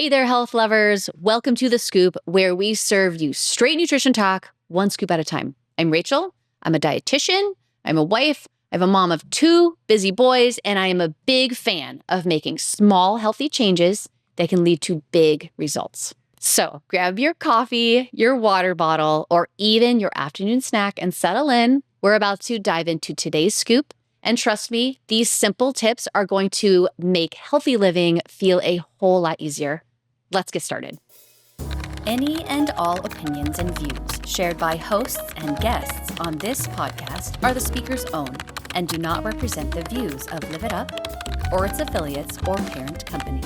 Hey there, health lovers. Welcome to The Scoop, where we serve you straight nutrition talk, one scoop at a time. I'm Rachel. I'm a dietitian. I'm a wife. I'm a mom of 2 busy boys, and I am a big fan of making small, healthy changes that can lead to big results. So grab your coffee, your water bottle, or even your afternoon snack and settle in. We're about to dive into today's scoop. And trust me, these simple tips are going to make healthy living feel a whole lot easier. Let's get started. Any and all opinions and views shared by hosts and guests on this podcast are the speaker's own and do not represent the views of Live It Up or its affiliates or parent company.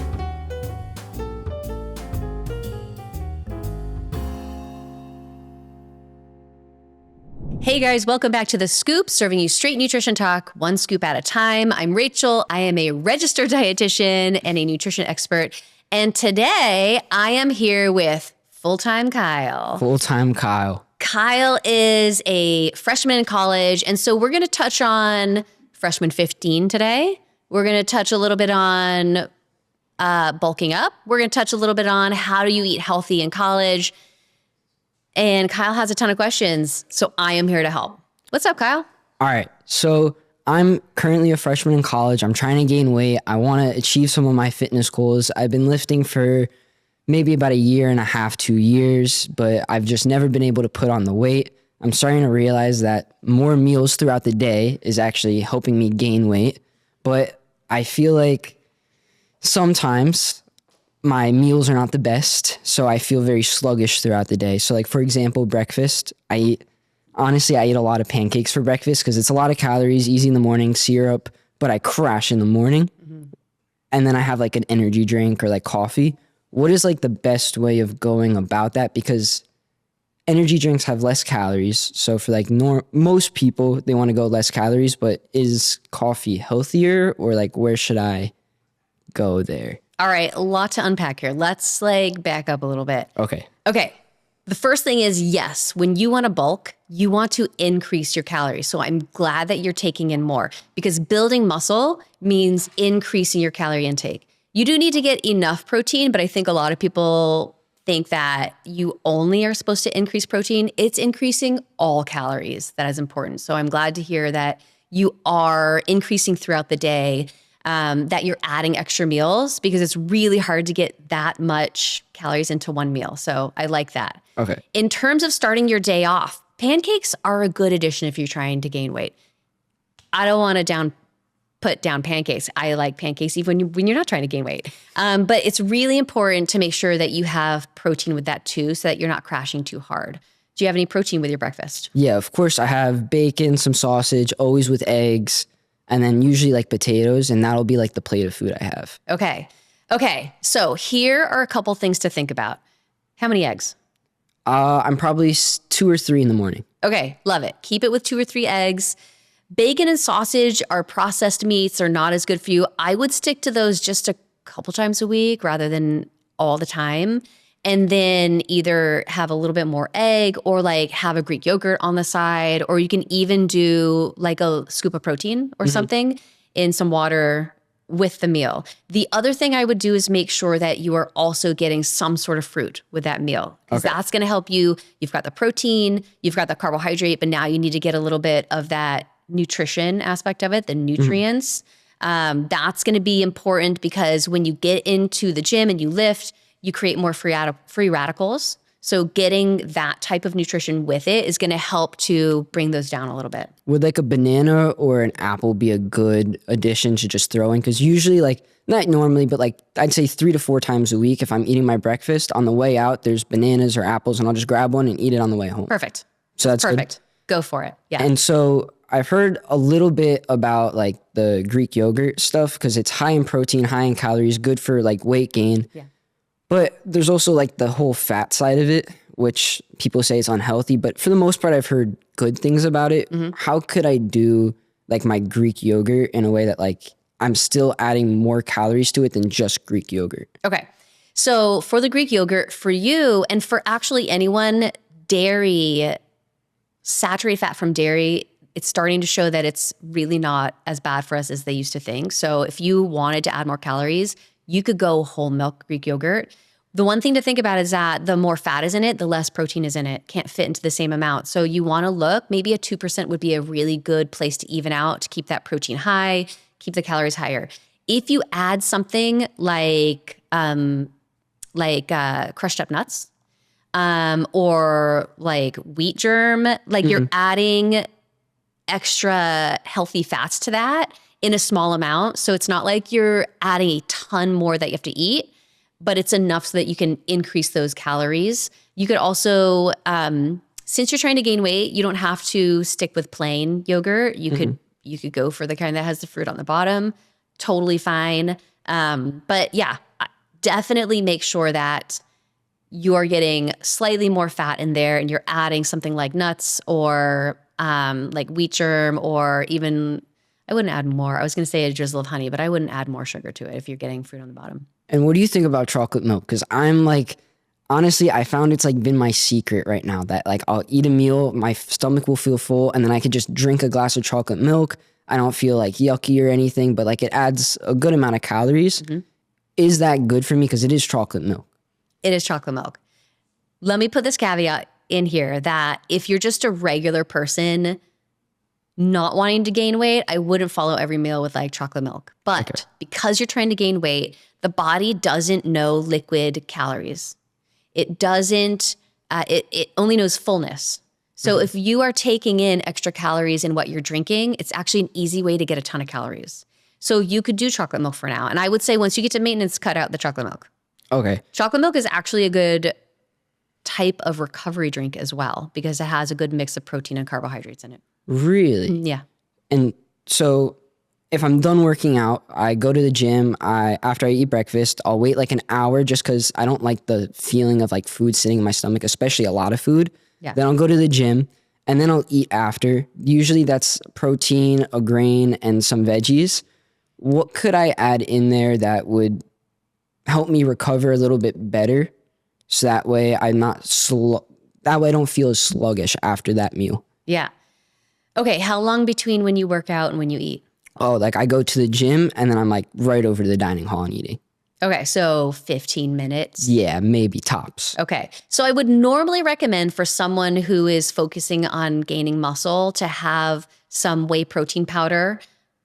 Hey guys, welcome back to The Scoop, serving you straight nutrition talk, one scoop at a time. I'm Rachel. I am a registered dietitian and a nutrition expert. And today I am here with full-time Kyle. Full-time Kyle. Kyle is a freshman in college. And so we're going to touch on freshman 15 today. We're going to touch a little bit on bulking up. We're going to touch a little bit on how do you eat healthy in college. And Kyle has a ton of questions, so I am here to help. What's up, Kyle? All right. So I'm currently a freshman in college. I'm trying to gain weight. I want to achieve some of my fitness goals. I've been lifting for maybe about 1.5 years, 2 years, but I've just never been able to put on the weight. I'm starting to realize that more meals throughout the day is actually helping me gain weight. But I feel like sometimes my meals are not the best, so I feel very sluggish throughout the day. So like, for example, breakfast, I eat a lot of pancakes for breakfast because it's a lot of calories, easy in the morning, syrup, but I crash in the morning. Mm-hmm. And then I have like an energy drink or like coffee. What is like the best way of going about that? Because energy drinks have less calories. So for like most people, they want to go less calories, but is coffee healthier or like where should I go there? All right, a lot to unpack here. Let's like back up a little bit. Okay. The first thing is, yes, when you want to bulk, you want to increase your calories. So I'm glad that you're taking in more because building muscle means increasing your calorie intake. You do need to get enough protein, but I think a lot of people think that you only are supposed to increase protein. It's increasing all calories that is important. So I'm glad to hear that you are increasing throughout the day. That you're adding extra meals because it's really hard to get that much calories into one meal. So I like that. Okay. In terms of starting your day off, pancakes are a good addition if you're trying to gain weight. I don't want to put down pancakes. I like pancakes even when you're not trying to gain weight. But it's really important to make sure that you have protein with that too so that you're not crashing too hard. Do you have any protein with your breakfast? Yeah, of course. I have bacon, some sausage, always with eggs. And then usually like potatoes, and that'll be like the plate of food I have. Okay. So here are a couple things to think about. How many eggs? I'm probably 2 or 3 in the morning. Okay, love it. Keep it with 2 or 3 eggs. Bacon and sausage are processed meats. They're not as good for you. I would stick to those just a couple times a week rather than all the time. And then either have a little bit more egg or like have a Greek yogurt on the side, or you can even do like a scoop of protein or something in some water with the meal. The other thing I would do is make sure that you are also getting some sort of fruit with that meal because that's going to help you. You've got the protein, you've got the carbohydrate, but now you need to get a little bit of that nutrition aspect of it, the nutrients. That's going to be important because when you get into the gym and you lift, you create more free radicals. So getting that type of nutrition with it is going to help to bring those down a little bit. Would like a banana or an apple be a good addition to just throw in? Because usually like, not normally, but like I'd say 3 to 4 times a week, if I'm eating my breakfast, on the way out, there's bananas or apples and I'll just grab one and eat it on the way home. Perfect. So that's perfect. Good. Go for it. Yeah. And so I've heard a little bit about like the Greek yogurt stuff because it's high in protein, high in calories, good for like weight gain. Yeah. But there's also like the whole fat side of it, which people say is unhealthy. But for the most part, I've heard good things about it. Mm-hmm. How could I do like my Greek yogurt in a way that like I'm still adding more calories to it than just Greek yogurt? Okay. So for the Greek yogurt, for you and for actually anyone, dairy, saturated fat from dairy, it's starting to show that it's really not as bad for us as they used to think. So if you wanted to add more calories, you could go whole milk Greek yogurt. The one thing to think about is that the more fat is in it, the less protein is in it. Can't fit into the same amount. So you want to look, maybe a 2% would be a really good place to even out, to keep that protein high, keep the calories higher. If you add something like crushed up nuts, or like wheat germ, like you're adding extra healthy fats to that in a small amount. So it's not like you're adding a ton more that you have to eat, but it's enough so that you can increase those calories. You could also, since you're trying to gain weight, you don't have to stick with plain yogurt. You could go for the kind that has the fruit on the bottom. Totally fine. But yeah, definitely make sure that you're getting slightly more fat in there and you're adding something like nuts or like wheat germ, or even, I wouldn't add more. I was going to say a drizzle of honey, but I wouldn't add more sugar to it if you're getting fruit on the bottom. And what do you think about chocolate milk? Because I'm like, honestly, I found it's like been my secret right now that like I'll eat a meal, my stomach will feel full, and then I could just drink a glass of chocolate milk. I don't feel like yucky or anything, but like it adds a good amount of calories. Is that good for me? Because it is chocolate milk. It is chocolate milk. Let me put this caveat in here that if you're just a regular person not wanting to gain weight, I wouldn't follow every meal with like chocolate milk. But because you're trying to gain weight, the body doesn't know liquid calories. It doesn't, it only knows fullness. So if you are taking in extra calories in what you're drinking, it's actually an easy way to get a ton of calories. So you could do chocolate milk for now. And I would say once you get to maintenance, cut out the chocolate milk. Okay. Chocolate milk is actually a good type of recovery drink as well because it has a good mix of protein and carbohydrates in it. Really? Yeah. And so if I'm done working out, I go to the gym. After I eat breakfast, I'll wait like an hour just because I don't like the feeling of like food sitting in my stomach, especially a lot of food. Yeah. Then I'll go to the gym and then I'll eat after. Usually that's protein, a grain, and some veggies. What could I add in there that would help me recover a little bit better? So that way I'm not that way I don't feel as sluggish after that meal. Yeah. Okay. How long between when you work out and when you eat? Oh, like I go to the gym and then I'm like right over to the dining hall and eating. Okay. So 15 minutes. Yeah, maybe tops. Okay. So I would normally recommend for someone who is focusing on gaining muscle to have some whey protein powder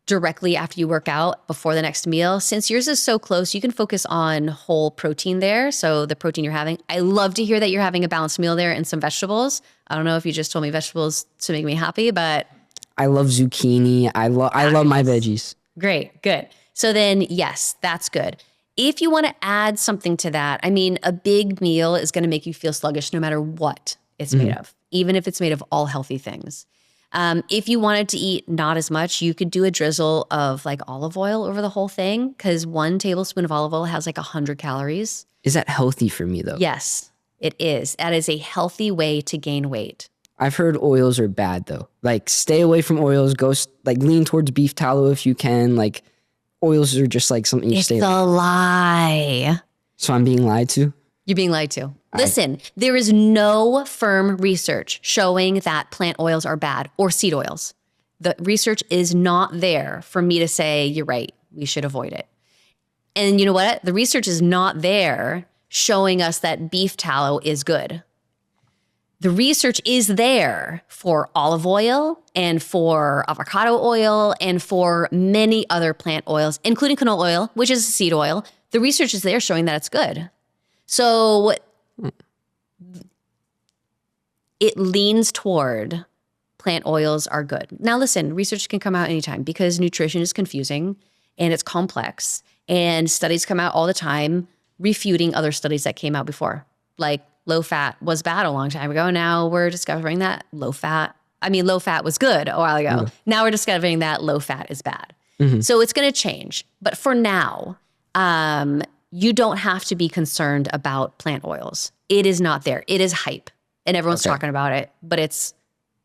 directly after you work out before the next meal. Since yours is so close, you can focus on whole protein there. So the protein you're having. I love to hear that you're having a balanced meal there and some vegetables. I don't know if you just told me vegetables to make me happy, but I love zucchini. I love my veggies. Great. Good. So then, yes, that's good. If you want to add something to that, I mean, a big meal is going to make you feel sluggish no matter what it's made of, even if it's made of all healthy things. If you wanted to eat not as much, you could do a drizzle of like olive oil over the whole thing because 1 tablespoon of olive oil has like 100 calories. Is that healthy for me though? Yes, it is. That is a healthy way to gain weight. I've heard oils are bad though. Like stay away from oils. Go like lean towards beef tallow if you can. Like oils are just like something you It's stay a away. lie. So I'm being lied to? You're being lied to. Listen, there is no firm research showing that plant oils are bad or seed oils. The research is not there for me to say, you're right, we should avoid it. And you know what? The research is not there showing us that beef tallow is good. The research is there for olive oil and for avocado oil and for many other plant oils, including canola oil, which is a seed oil. The research is there showing that it's good. So it leans toward plant oils are good. Now, listen, research can come out anytime because nutrition is confusing and it's complex. And studies come out all the time refuting other studies that came out before. Like low fat was bad a long time ago. Now we're discovering that low fat was good a while ago. Now we're discovering that low fat is bad. So it's going to change. But for now, you don't have to be concerned about plant oils. It is not there. It is hype and everyone's talking about it, but it's,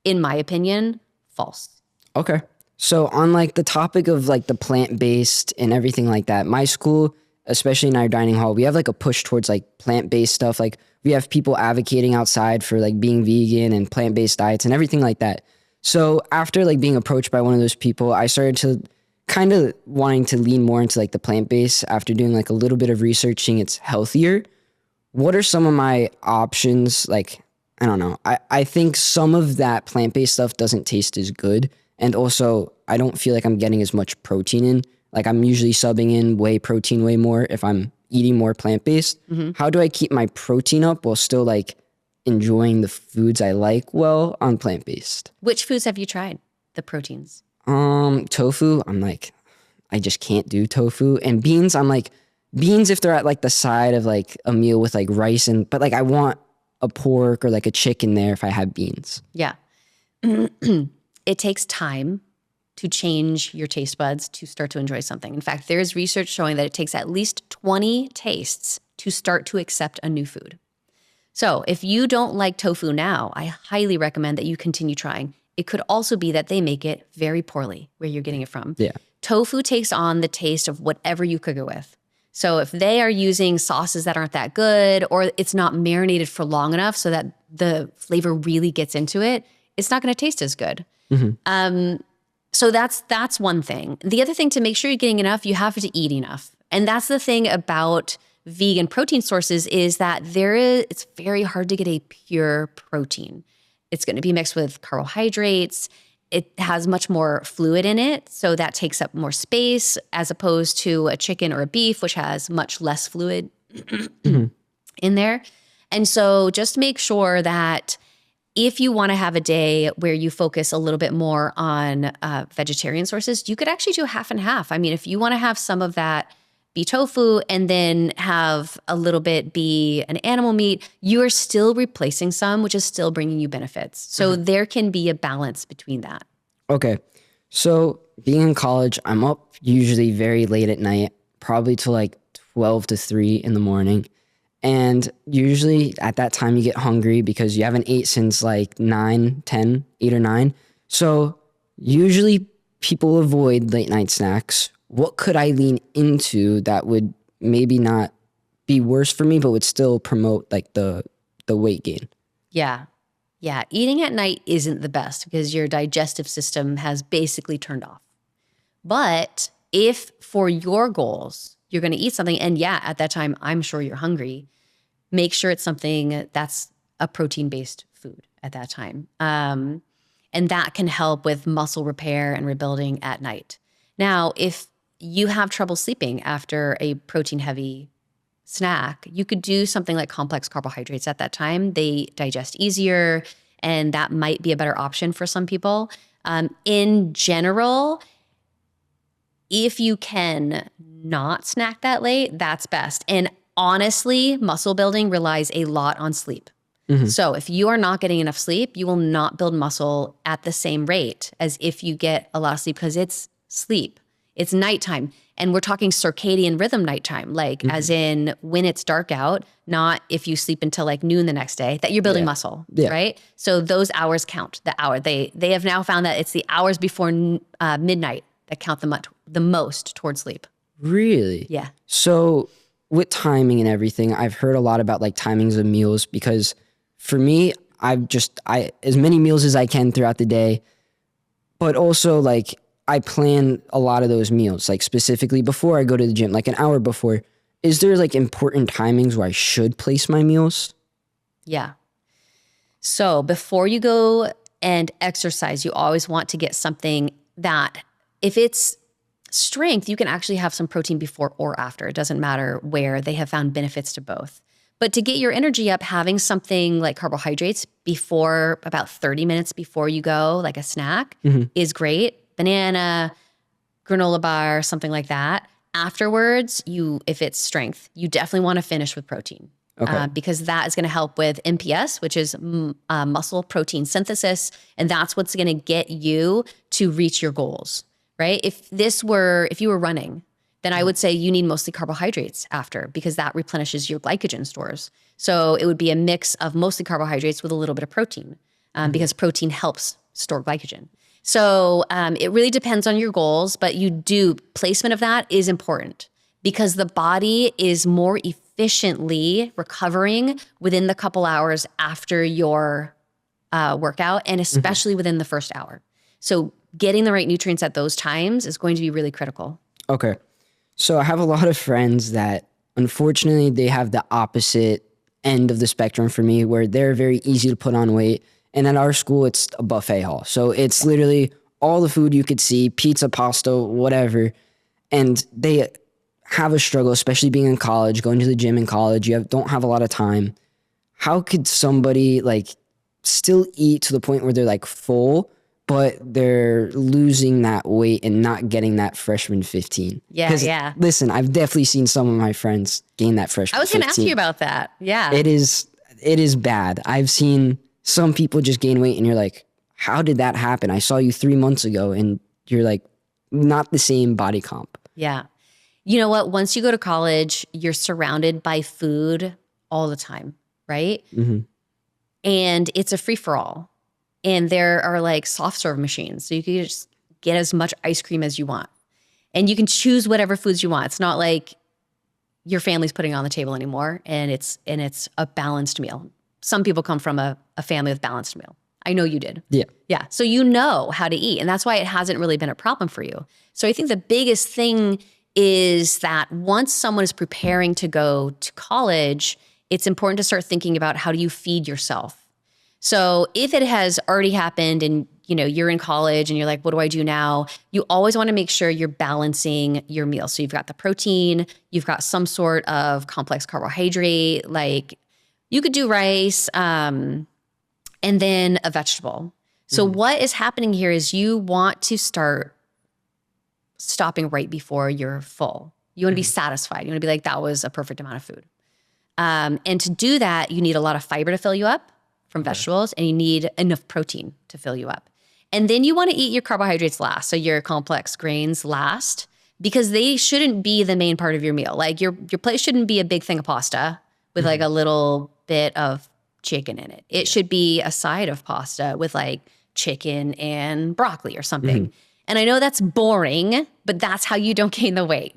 in my opinion, false. Okay. So on like the topic of like the plant-based and everything like that, my school, especially in our dining hall, we have like a push towards like plant-based stuff. Like we have people advocating outside for like being vegan and plant-based diets and everything like that. So after like being approached by one of those people, I started to kind of wanting to lean more into like the plant-based after doing like a little bit of researching. It's healthier. What are some of my options? Like, I don't know. I think some of that plant-based stuff doesn't taste as good. And also, I don't feel like I'm getting as much protein in. Like, I'm usually subbing in whey protein way more if I'm eating more plant-based. How do I keep my protein up while still like enjoying the foods I like well on plant-based? Which foods have you tried? The proteins. Tofu, I'm like, I just can't do tofu. And beans, I'm like, beans if they're at like the side of like a meal with like rice but like I want a pork or like a chicken there if I have beans. Yeah. It takes time to change your taste buds to start to enjoy something. In fact, there's research showing that it takes at least 20 tastes to start to accept a new food. So if you don't like tofu now, I highly recommend that you continue trying. It could also be that they make it very poorly where you're getting it from. Yeah. Tofu takes on the taste of whatever you cook it with. So if they are using sauces that aren't that good, or it's not marinated for long enough so that the flavor really gets into it, it's not going to taste as good. So that's one thing. The other thing, to make sure you're getting enough, you have to eat enough. And that's the thing about vegan protein sources, is that it's very hard to get a pure protein. It's going to be mixed with carbohydrates. It has much more fluid in it, so that takes up more space as opposed to a chicken or a beef, which has much less fluid in there. And so just make sure that if you want to have a day where you focus a little bit more on vegetarian sources, you could actually do half and half. I mean, if you want to have some of that be tofu and then have a little bit be an animal meat, you are still replacing some, which is still bringing you benefits. So there can be a balance between that. Okay. So being in college, I'm up usually very late at night, probably till like 12 to 3 in the morning. And usually at that time you get hungry because you haven't ate since like 9, 10, 8 or 9. So usually people avoid late night snacks. What could I lean into that would maybe not be worse for me, but would still promote like the weight gain? Yeah. Yeah. Eating at night isn't the best because your digestive system has basically turned off. But if for your goals, you're going to eat something, and yeah, at that time, I'm sure you're hungry, make sure it's something that's a protein-based food at that time. And that can help with muscle repair and rebuilding at night. Now, if you have trouble sleeping after a protein-heavy snack, you could do something like complex carbohydrates at that time. They digest easier, and that might be a better option for some people. In general, if you can not snack that late, that's best. And honestly, muscle building relies a lot on sleep. So if you are not getting enough sleep, you will not build muscle at the same rate as if you get a lot of sleep, because it's sleep. It's nighttime. And we're talking circadian rhythm nighttime, like as in when it's dark out, not if you sleep until like noon the next day, that you're building muscle, right? So those hours count, the hour. They have now found that it's the hours before midnight that count the most towards sleep. Really? Yeah. So with timing and everything, I've heard a lot about like timings of meals, because for me, I as many meals as I can throughout the day, but also like I plan a lot of those meals, like specifically before I go to the gym, like an hour before. Is there like important timings where I should place my meals? Yeah. So before you go and exercise, you always want to get something that, if it's strength, you can actually have some protein before or after. It doesn't matter where. They have found benefits to both. But to get your energy up, having something like carbohydrates before, about 30 minutes before you go, like a snack, is great. Banana, granola bar, something like that. Afterwards, if it's strength, you definitely want to finish with protein. Because that is going to help with MPS, which is muscle protein synthesis. And that's what's going to get you to reach your goals, right? If you were running, then I would say you need mostly carbohydrates after, because that replenishes your glycogen stores. So it would be a mix of mostly carbohydrates with a little bit of protein, because protein helps store glycogen. So it really depends on your goals, but placement of that is important, because the body is more efficiently recovering within the couple hours after your workout, and especially within the first hour. So getting the right nutrients at those times is going to be really critical. Okay. So I have a lot of friends that unfortunately they have the opposite end of the spectrum for me, where they're very easy to put on weight. And at our school, it's a buffet hall. So it's literally all the food you could see, pizza, pasta, whatever. And they have a struggle, especially being in college, going to the gym in college. Don't have a lot of time. How could somebody like still eat to the point where they're like full, but they're losing that weight and not getting that freshman 15? Yeah, yeah. Listen, I've definitely seen some of my friends gain that freshman 15. I was going to ask you about that. Yeah. It is bad. I've seen some people just gain weight and you're like, how did that happen? I saw you 3 months ago and you're like not the same body comp. Yeah. You know what? Once you go to college, you're surrounded by food all the time, right? Mm-hmm. And it's a free for all. And there are like soft serve machines. So you can just get as much ice cream as you want. And you can choose whatever foods you want. It's not like your family's putting it on the table anymore. And it's a balanced meal. Some people come from a family with balanced meal. I know you did. Yeah. Yeah. So you know how to eat. And that's why it hasn't really been a problem for you. So I think the biggest thing is that once someone is preparing to go to college, it's important to start thinking about how do you feed yourself. So if it has already happened and you're in college and you're like, what do I do now? You always want to make sure you're balancing your meal. So you've got the protein, you've got some sort of complex carbohydrate, like you could do rice, and then a vegetable. So what is happening here is you want to start stopping right before you're full. You want to be satisfied. You want to be like, that was a perfect amount of food. And to do that, you need a lot of fiber to fill you up from vegetables, and you need enough protein to fill you up. And then you want to eat your carbohydrates last. So your complex grains last, because they shouldn't be the main part of your meal. Like your plate shouldn't be a big thing of pasta with like a little bit of chicken in it. It should be a side of pasta with like chicken and broccoli or something. And I know that's boring, but that's how you don't gain the weight,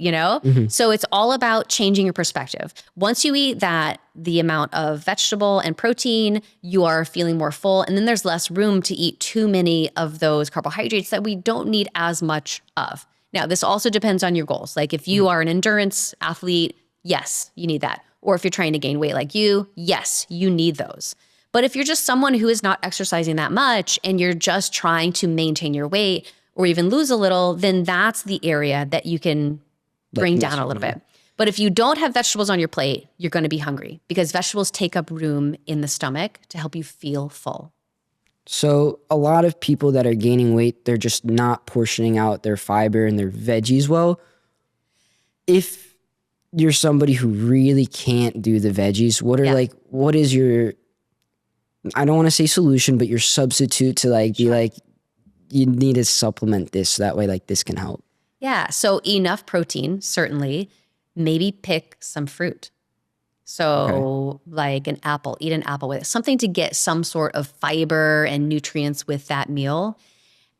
So it's all about changing your perspective. Once you eat the amount of vegetable and protein, you are feeling more full. And then there's less room to eat too many of those carbohydrates that we don't need as much of. Now, this also depends on your goals. Like if you are an endurance athlete, yes, you need that. Or if you're trying to gain weight like you, yes, you need those. But if you're just someone who is not exercising that much and you're just trying to maintain your weight or even lose a little, then that's the area that you can bring down a little bit. But if you don't have vegetables on your plate, you're going to be hungry because vegetables take up room in the stomach to help you feel full. So a lot of people that are gaining weight, they're just not portioning out their fiber and their veggies well. If you're somebody who really can't do the veggies, what is your, I don't want to say solution, but your substitute to be like, you need to supplement this so that way like this can help? Yeah. So enough protein, certainly. Maybe pick some fruit. So like an apple, eat an apple with it. Something to get some sort of fiber and nutrients with that meal.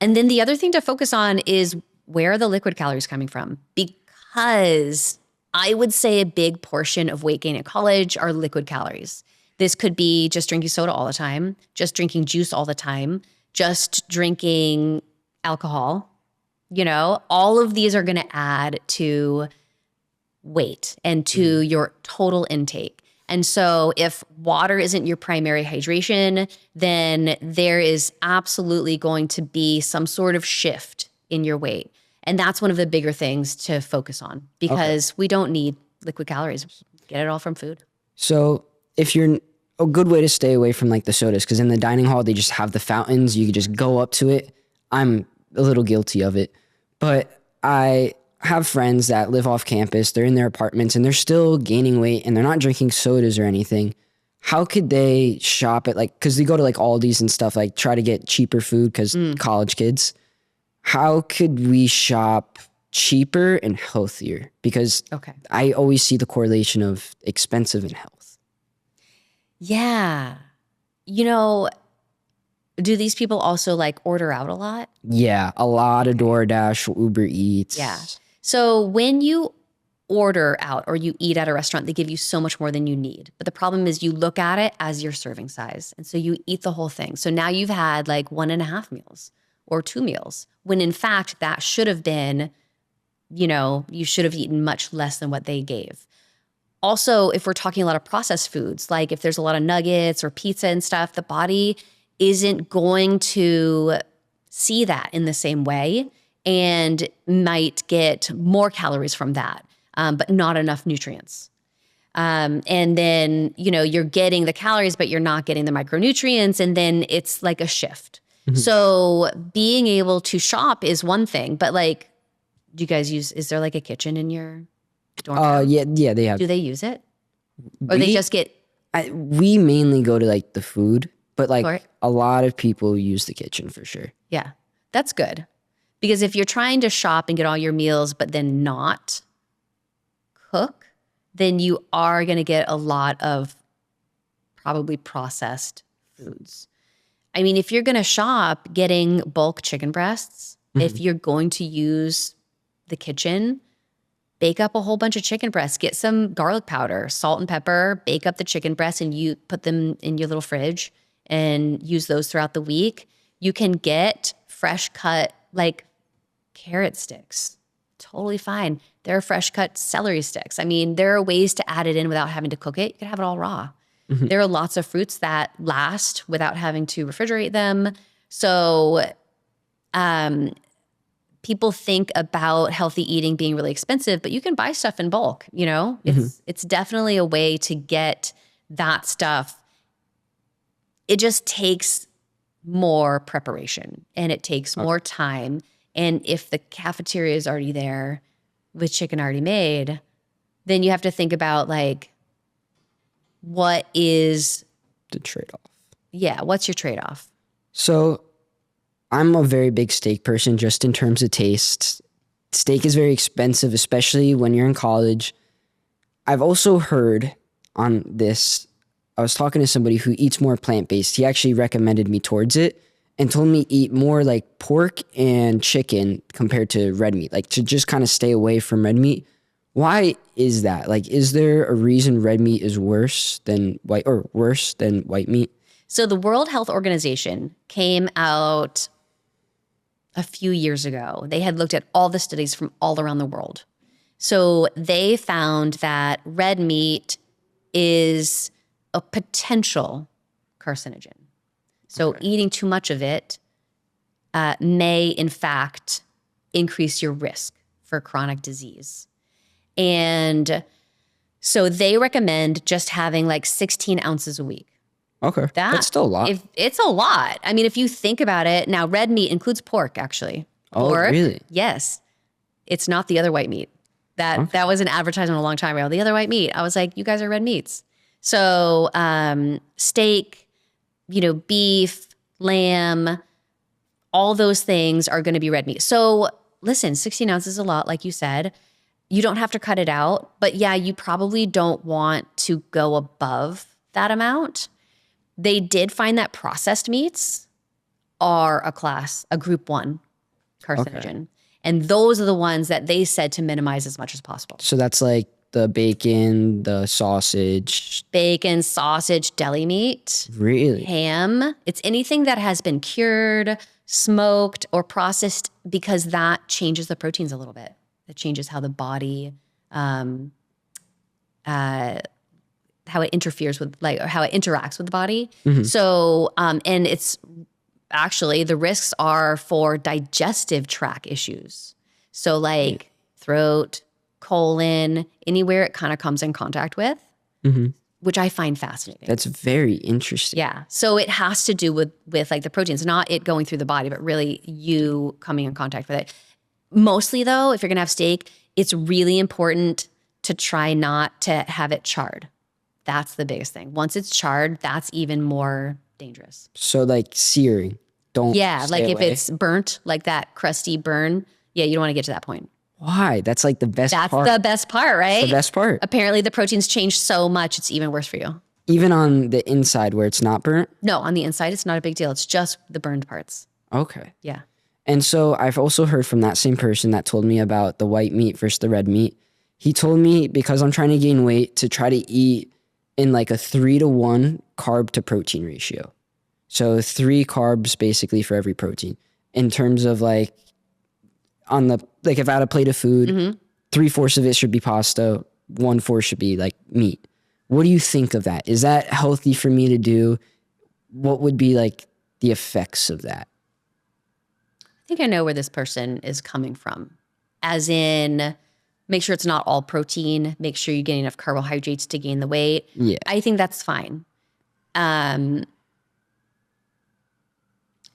And then the other thing to focus on is where are the liquid calories coming from? Because I would say a big portion of weight gain at college are liquid calories. This could be just drinking soda all the time, just drinking juice all the time, just drinking alcohol. All of these are going to add to weight and to your total intake. And so if water isn't your primary hydration, then there is absolutely going to be some sort of shift in your weight. And that's one of the bigger things to focus on because we don't need liquid calories. Get it all from food. So if you're a good way to stay away from like the sodas, because in the dining hall, they just have the fountains. You can just go up to it. I'm a little guilty of it, but I have friends that live off campus. They're in their apartments and they're still gaining weight and they're not drinking sodas or anything. How could they shop at because they go to like Aldi's and stuff, like try to get cheaper food because college kids. How could we shop cheaper and healthier? Because I always see the correlation of expensive and health. Yeah. Do these people also like order out a lot? Yeah, a lot of DoorDash, Uber Eats. Yeah. So when you order out or you eat at a restaurant, they give you so much more than you need. But the problem is you look at it as your serving size. And so you eat the whole thing. So now you've had like 1.5 meals or 2 meals, when in fact that should have been, you should have eaten much less than what they gave. Also, if we're talking a lot of processed foods, like if there's a lot of nuggets or pizza and stuff, the body isn't going to see that in the same way and might get more calories from that, but not enough nutrients. And then, you're getting the calories, but you're not getting the micronutrients. And then it's like a shift. So being able to shop is one thing, but like, do you guys is there like a kitchen in your dorm? Yeah, they have. Do they use it? Or they just get... We mainly go to like the food, but like Right. a lot of people use the kitchen for sure. Yeah, that's good. Because if you're trying to shop and get all your meals, but then not cook, then you are going to get a lot of probably processed foods. I mean, if you're going to shop getting bulk chicken breasts, if you're going to use the kitchen, bake up a whole bunch of chicken breasts, get some garlic powder, salt and pepper, bake up the chicken breasts, and you put them in your little fridge and use those throughout the week. You can get fresh cut like carrot sticks. Totally fine. There are fresh cut celery sticks. I mean, there are ways to add it in without having to cook it. You can have it all raw. There are lots of fruits that last without having to refrigerate them. So people think about healthy eating being really expensive, but you can buy stuff in bulk, It's definitely a way to get that stuff. It just takes more preparation and it takes more time. And if the cafeteria is already there with chicken already made, then you have to think about like, what is The trade-off. Yeah, what's your trade-off? So I'm a very big steak person just in terms of taste. Steak is very expensive, especially when you're in college. I've also heard on this, I was talking to somebody who eats more plant-based. He actually recommended me towards it and told me eat more like pork and chicken compared to red meat, like to just kind of stay away from red meat. Why is that? Like, is there a reason red meat is worse than white meat? So the World Health Organization came out a few years ago. They had looked at all the studies from all around the world. So they found that red meat is a potential carcinogen. So eating too much of it may, in fact, increase your risk for chronic disease. And so they recommend just having like 16 ounces a week. Okay. That's still a lot. It's a lot. I mean, if you think about it, now red meat includes pork, actually. Oh, Pork, really? yes. It's not the other white meat. That was an advertisement a long time ago. The other white meat. I was like, you guys are red meats. So steak, beef, lamb, all those things are going to be red meat. So listen, 16 ounces is a lot, like you said. You don't have to cut it out. But yeah, you probably don't want to go above that amount. They did find that processed meats are a group 1 carcinogen. Okay. And those are the ones that they said to minimize as much as possible. So that's like the bacon, the sausage. Bacon, sausage, deli meat. Really? Ham. It's anything that has been cured, smoked, or processed because that changes the proteins a little bit. It changes how the body, how it interferes with, like, or how it interacts with the body. Mm-hmm. So, and it's actually, the risks are for digestive tract issues. So like throat, colon, anywhere it kind of comes in contact with, which I find fascinating. That's very interesting. Yeah. So it has to do with like the proteins, not it going through the body, but really you coming in contact with it. Mostly though, if you're going to have steak, it's really important to try not to have it charred. That's the biggest thing. Once it's charred, that's even more dangerous. So like searing, don't like away. If it's burnt, like that crusty burn, you don't want to get to that point. Why? That's like the best part. That's the best part, right? It's the best part. Apparently the proteins change so much, it's even worse for you. Even on the inside where it's not burnt? No, on the inside, it's not a big deal. It's just the burned parts. Okay. Yeah. And so I've also heard from that same person that told me about the white meat versus the red meat. He told me, because I'm trying to gain weight, to try to eat in like a 3-to-1 carb to protein ratio. So 3 carbs basically for every protein. in terms of like if I had a plate of food, 3/4 of it should be pasta, 1/4 should be like meat. What do you think of that? Is that healthy for me to do? What would be like the effects of that? I think I know where this person is coming from. As in, make sure it's not all protein. Make sure you're getting enough carbohydrates to gain the weight. Yeah. I think that's fine.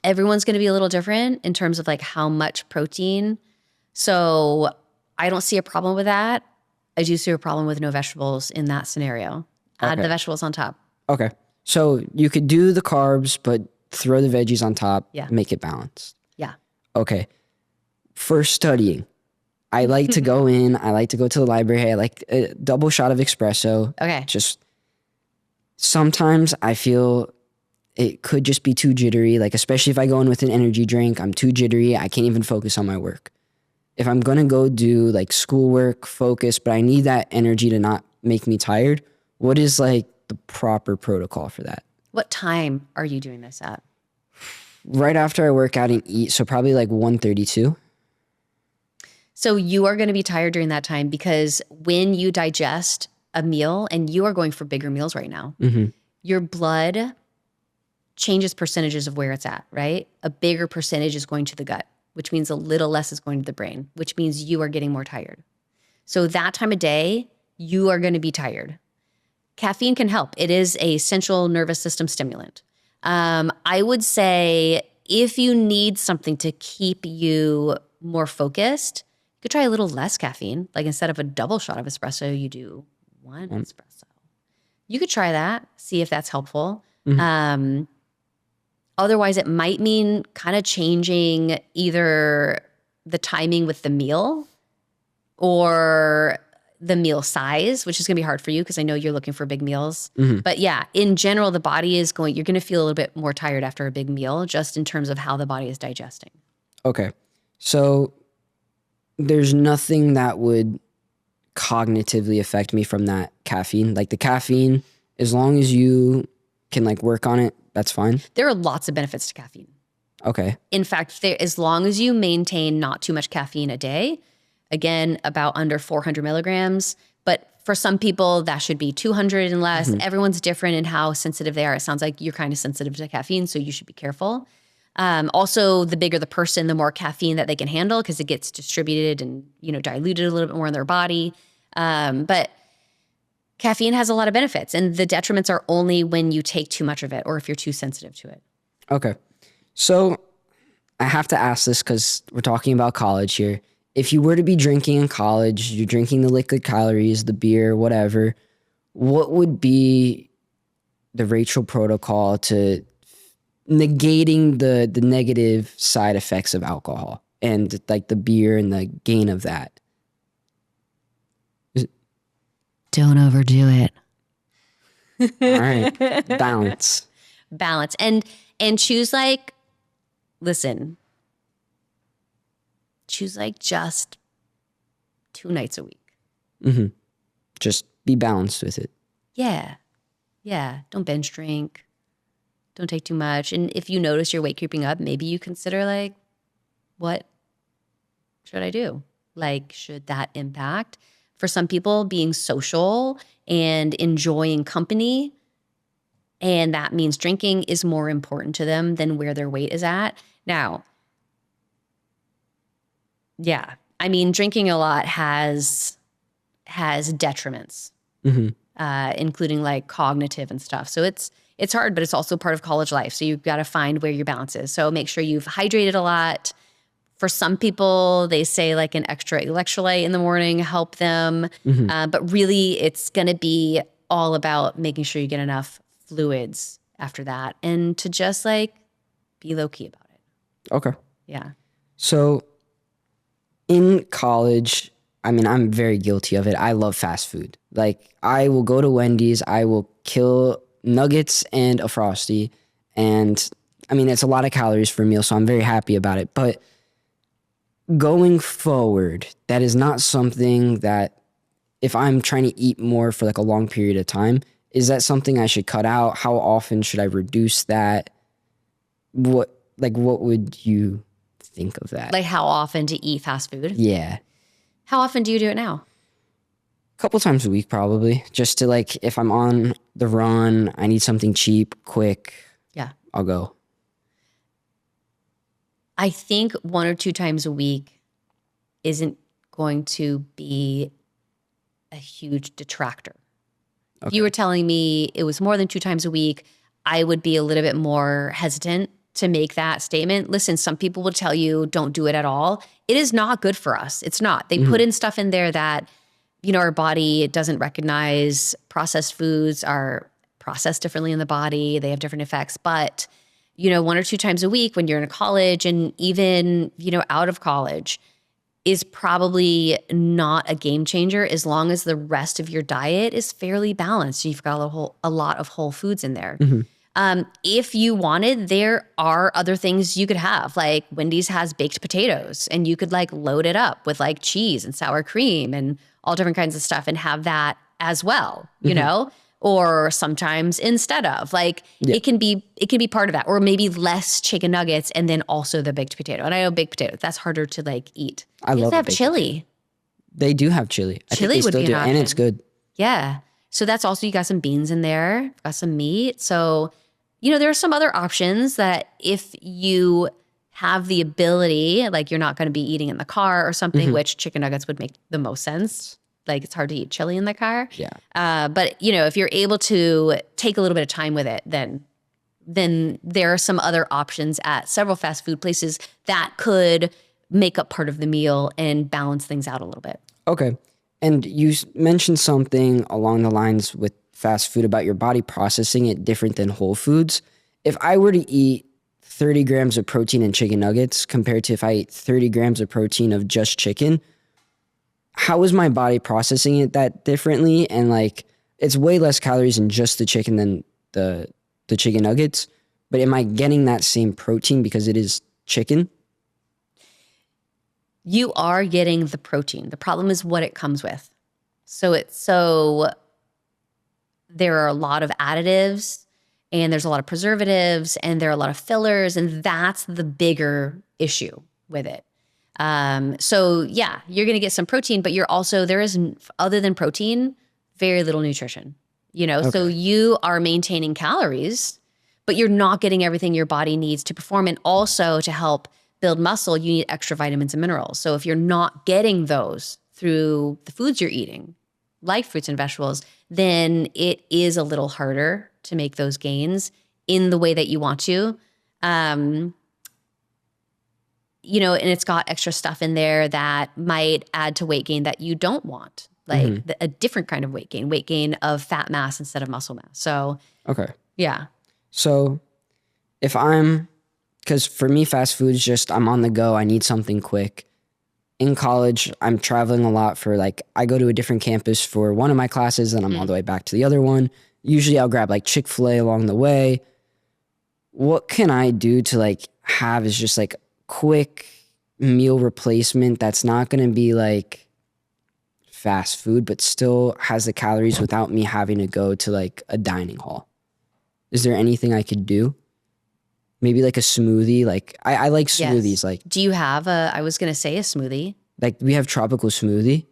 Everyone's going to be a little different in terms of like how much protein. So I don't see a problem with that. I do see a problem with no vegetables in that scenario. Add the vegetables on top. Okay. So you could do the carbs, but throw the veggies on top, make it balanced. Yeah. Okay. For studying, I like to go in, I like to go to the library. I like a double shot of espresso. Okay. Just sometimes I feel it could just be too jittery. Like, especially if I go in with an energy drink, I'm too jittery. I can't even focus on my work. If I'm going to go do like schoolwork, focus, but I need that energy to not make me tired, what is like the proper protocol for that? What time are you doing this at? Right after I work out and eat. So probably like 1:32. So you are going to be tired during that time because when you digest a meal, and you are going for bigger meals right now, your blood changes percentages of where it's at, right? A bigger percentage is going to the gut, which means a little less is going to the brain, which means you are getting more tired. So that time of day, you are going to be tired. Caffeine can help. It is a central nervous system stimulant. I would say if you need something to keep you more focused, you could try a little less caffeine. Like instead of a double shot of espresso, you do one espresso. You could try that, see if that's helpful. Otherwise, it might mean kind of changing either the timing with the meal or the meal size, which is going to be hard for you because I know you're looking for big meals. But yeah, in general, the body is you're going to feel a little bit more tired after a big meal just in terms of how the body is digesting. Okay. So there's nothing that would cognitively affect me from that caffeine. Like the caffeine, as long as you can like work on it, that's fine. There are lots of benefits to caffeine. Okay. In fact, as long as you maintain not too much caffeine a day, again, about under 400 milligrams. But for some people, that should be 200 and less. Everyone's different in how sensitive they are. It sounds like you're kind of sensitive to caffeine, so you should be careful. Also, the bigger the person, the more caffeine that they can handle because it gets distributed and diluted a little bit more in their body. But caffeine has a lot of benefits, and the detriments are only when you take too much of it or if you're too sensitive to it. Okay. So I have to ask this because we're talking about college here. If you were to be drinking in college, you're drinking the liquid calories, the beer, whatever, what would be the Rachel protocol to negating the negative side effects of alcohol and like the beer and the gain of that? Don't overdo it. All right. Balance. Balance. And choose choose just 2 nights a week. Just be balanced with it. Yeah. Yeah. Don't binge drink. Don't take too much. And if you notice your weight creeping up, maybe you consider what should I do? Should that impact? For some people, being social and enjoying company, and that means drinking, is more important to them than where their weight is at. Now, yeah, I mean, drinking a lot has detriments, including cognitive and stuff. So it's hard, but it's also part of college life. So you've got to find where your balance is. So make sure you've hydrated a lot. For some people, they say an extra electrolyte in the morning help them. But really, it's going to be all about making sure you get enough fluids after that and to just be low key about it. Okay. Yeah. So in college, I mean, I'm very guilty of it. I love fast food. I will go to Wendy's. I will kill nuggets and a Frosty. And I mean, it's a lot of calories for a meal, so I'm very happy about it. But going forward, that is not something that if I'm trying to eat more for a long period of time, is that something I should cut out? How often should I reduce that? What would you think of that. Like how often to eat fast food? Yeah. How often do you do it now? A couple times a week, probably. Just to like, if I'm on the run, I need something cheap, quick, Yeah. I'll go. I think 1 or 2 times a week isn't going to be a huge detractor. Okay. If you were telling me it was more than 2 times a week, I would be a little bit more hesitant to make that statement. Listen, some people will tell you don't do it at all. It is not good for us. It's not. They put in stuff in there that, our body doesn't recognize. Processed foods are processed differently in the body. They have different effects. But, 1 or 2 times a week when you're in college and even, out of college is probably not a game changer as long as the rest of your diet is fairly balanced. You've got a lot of whole foods in there. If you wanted, there are other things you could have. Like Wendy's has baked potatoes and you could like load it up with like cheese and sour cream and all different kinds of stuff and have that as well, you know? Or sometimes instead of like it can be part of that, or maybe less chicken nuggets and then also the baked potato. And I know baked potato, that's harder to like eat. I love have baked chili. They do have chili. I Chili think they would still be do, an and it's option. good. Yeah. So that's also, you got some beans in there, got some meat. So, there are some other options that if you have the ability, like you're not going to be eating in the car or something, which chicken nuggets would make the most sense. Like it's hard to eat chili in the car. Yeah. But if you're able to take a little bit of time with it, then there are some other options at several fast food places that could make up part of the meal and balance things out a little bit. Okay. And you mentioned something along the lines with fast food about your body processing it different than whole foods. If I were to eat 30 grams of protein in chicken nuggets compared to if I ate 30 grams of protein of just chicken, how is my body processing it that differently? And like, it's way less calories in just the chicken than the chicken nuggets. But am I getting that same protein because it is chicken? You are getting the protein. The problem is what it comes with. So there are a lot of additives and there's a lot of preservatives and there are a lot of fillers, and that's the bigger issue with it. So yeah, you're going to get some protein, but there is, other than protein, very little nutrition, so you are maintaining calories, but you're not getting everything your body needs to perform. And also to help build muscle, you need extra vitamins and minerals. So if you're not getting those through the foods you're eating, like fruits and vegetables, then it is a little harder to make those gains in the way that you want to. And it's got extra stuff in there that might add to weight gain that you don't want, like a different kind of weight gain of fat mass instead of muscle mass. So, Okay. yeah. So because for me, fast food is just, I'm on the go. I need something quick. In college, I'm traveling a lot I go to a different campus for one of my classes and I'm all the way back to the other one. Usually I'll grab like Chick-fil-A along the way. What can I do to have is just quick meal replacement that's not going to be like fast food, but still has the calories without me having to go to a dining hall? Is there anything I could do? Maybe a smoothie. I like smoothies. Yes. Do you have I was going to say a smoothie. We have tropical smoothie,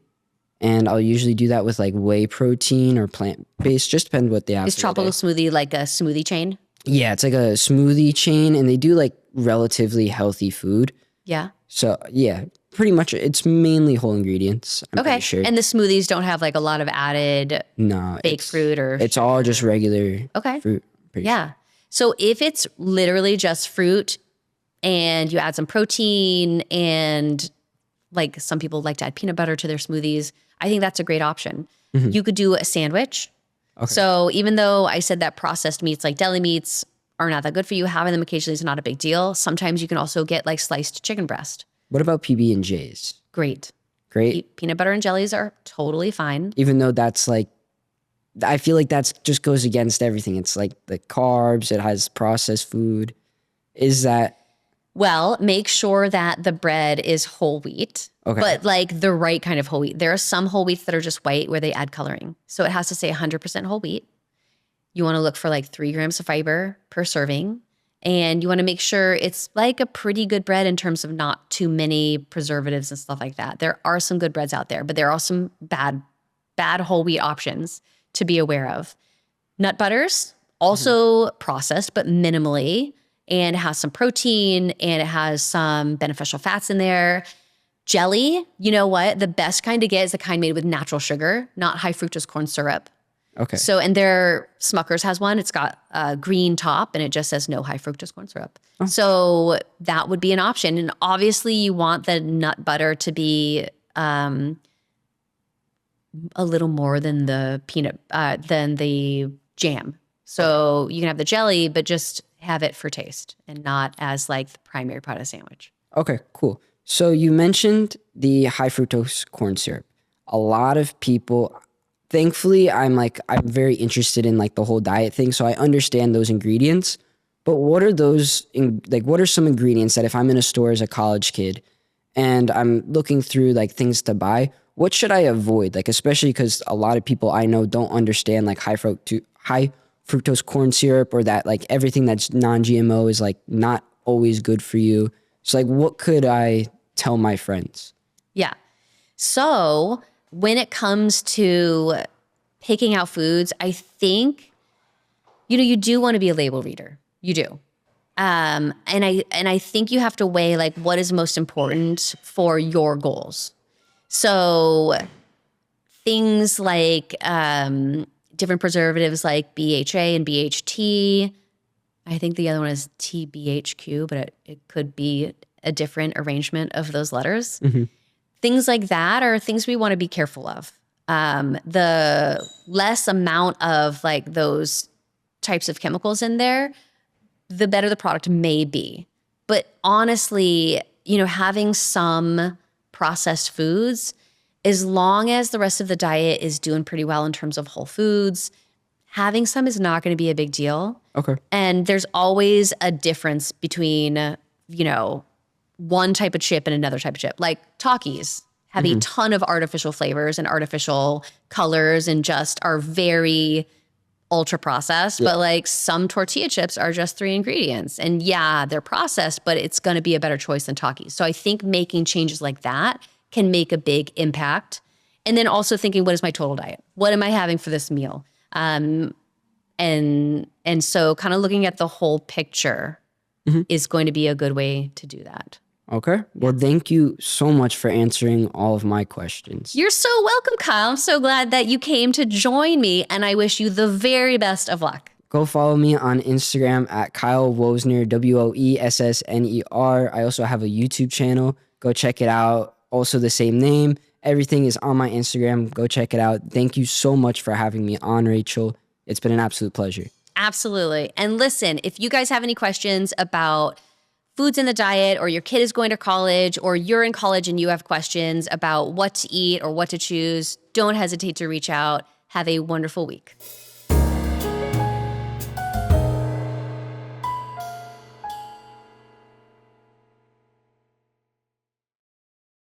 and I'll usually do that with whey protein or plant-based. Just depends what they have. Is tropical smoothie like a smoothie chain? Yeah, it's like a smoothie chain, and they do relatively healthy food. Yeah. So yeah, pretty much it's mainly whole ingredients. I'm pretty sure. And the smoothies don't have a lot of added baked fruit or... It's all just regular fruit. Yeah. Sure. So if it's literally just fruit and you add some protein and some people like to add peanut butter to their smoothies, I think that's a great option. You could do a sandwich. Okay. So even though I said that processed meats like deli meats are not that good for you, having them occasionally is not a big deal. Sometimes you can also get sliced chicken breast. What about PB&Js? Great. Peanut butter and jellies are totally fine. Even though that's I feel that's just goes against everything. It's the carbs, it has processed food. Is that... Well, make sure that the bread is whole wheat, but the right kind of whole wheat. There are some whole wheats that are just white where they add coloring. So it has to say 100% whole wheat. You want to look for 3 grams of fiber per serving. And you want to make sure it's like a pretty good bread in terms of not too many preservatives and stuff like that. There are some good breads out there, but there are some bad whole wheat options to be aware of. Nut butters, also processed, but minimally, and it has some protein and it has some beneficial fats in there. Jelly, you know what? The best kind to get is the kind made with natural sugar, not high fructose corn syrup. Okay. So, and their Smucker's has one. It's got a green top and it just says no high fructose corn syrup. Oh. So that would be an option. And obviously you want the nut butter to be a little more than the than the jam. So you can have the jelly, but just have it for taste and not as like the primary part of the sandwich. Okay, cool. So you mentioned the high fructose corn syrup. A lot of people, thankfully, I'm very interested in like the whole diet thing, so I understand those ingredients. But what are what are some ingredients that if I'm in a store as a college kid and I'm looking through like things to buy, what should I avoid? Like, especially because a lot of people I know don't understand like high fructose corn syrup, or that like everything that's non-GMO is like not always good for you. So like, what could I tell my friends? Yeah. So when it comes to picking out foods, I think, you do want to be a label reader. You do. And I think you have to weigh like what is most important for your goals. So things like different preservatives like BHA and BHT. I think the other one is TBHQ, but it could be a different arrangement of those letters. Mm-hmm. Things like that are things we want to be careful of. The less amount of like those types of chemicals in there, the better the product may be. But honestly, having some processed foods, as long as the rest of the diet is doing pretty well in terms of whole foods, having some is not going to be a big deal. Okay. And there's always a difference between, one type of chip and another type of chip. Like Takis have a ton of artificial flavors and artificial colors and just are very ultra processed. Yeah. But like some tortilla chips are just 3 ingredients. And yeah, they're processed, but it's going to be a better choice than Takis. So I think making changes like that can make a big impact. And then also thinking, what is my total diet? What am I having for this meal? And so kind of looking at the whole picture is going to be a good way to do that. Okay. Well, thank you so much for answering all of my questions. You're so welcome, Kyle. I'm so glad that you came to join me, and I wish you the very best of luck. Go follow me on Instagram at Kyle Woessner, Woessner. I also have a YouTube channel. Go check it out. Also the same name. Everything is on my Instagram. Go check it out. Thank you so much for having me on, Rachel. It's been an absolute pleasure. Absolutely. And listen, if you guys have any questions about foods in the diet, or your kid is going to college, or you're in college and you have questions about what to eat or what to choose, don't hesitate to reach out. Have a wonderful week.